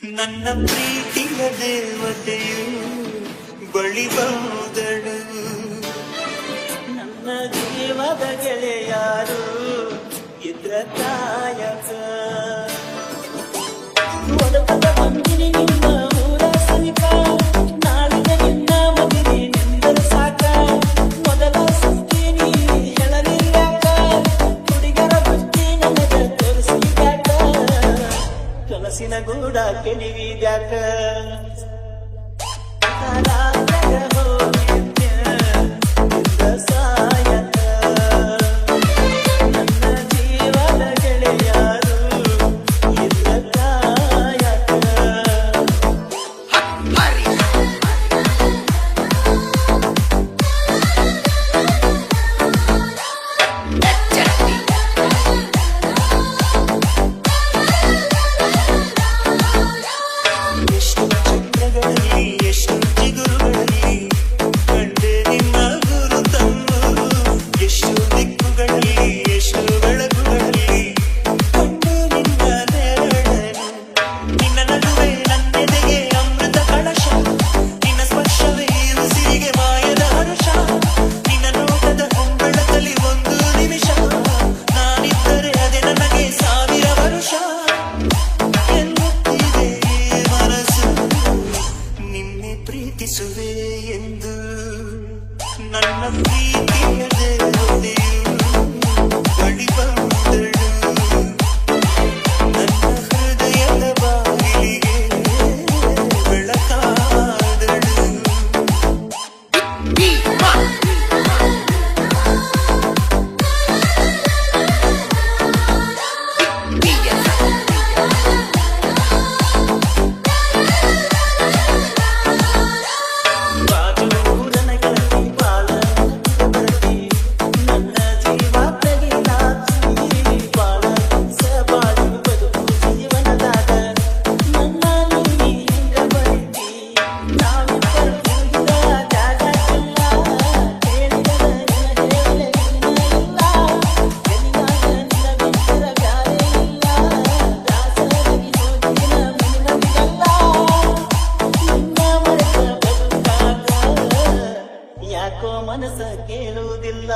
ನನ್ನ ಪ್ರೀತಿಯ ದೇವತೆಯು ಬಳಿ ಬಂದಳು, ನನ್ನ ಜೀವದ ಗೆಳೆಯಾರು ಇದ್ರ ಕಾಯಕ. ಒಡಪದ ಬಂದಿನಿ ನಿಮ್ಮ ಊರ ಸಮೀಪ, ನಾಳಿನ ನಿನ್ನ ಮದುವೆ ನಿಂದರು ಸಾಕ. ಮೊದಲ ಸುತ್ತೀನಿ ಹೇಳಲಿಲ್ಲಾಕ, ಹುಡುಗರ ಬುದ್ಧಿ ನನಗ ತೋರಿಸಿದ್ಯಾಕ, ಕನಸಿನ ಗೂಡ ಕೆಣಿವಿದ್ಯಾಕ. ಪ್ರೀತಿಸುವೆ ಎಂದು ನನ್ನ ಪ್ರೀತಿಯ ದೇವತೆಯು ಬಳಿ ಬಂದಳು, ನನ್ನ ಹೃದಯದ ಬಾಗಿಲಿಗೆ ಬೆಳಕಾದಳು. ಯಾಕೋ ಮನಸ್ಸ ಕೇಳುವುದಿಲ್ಲ.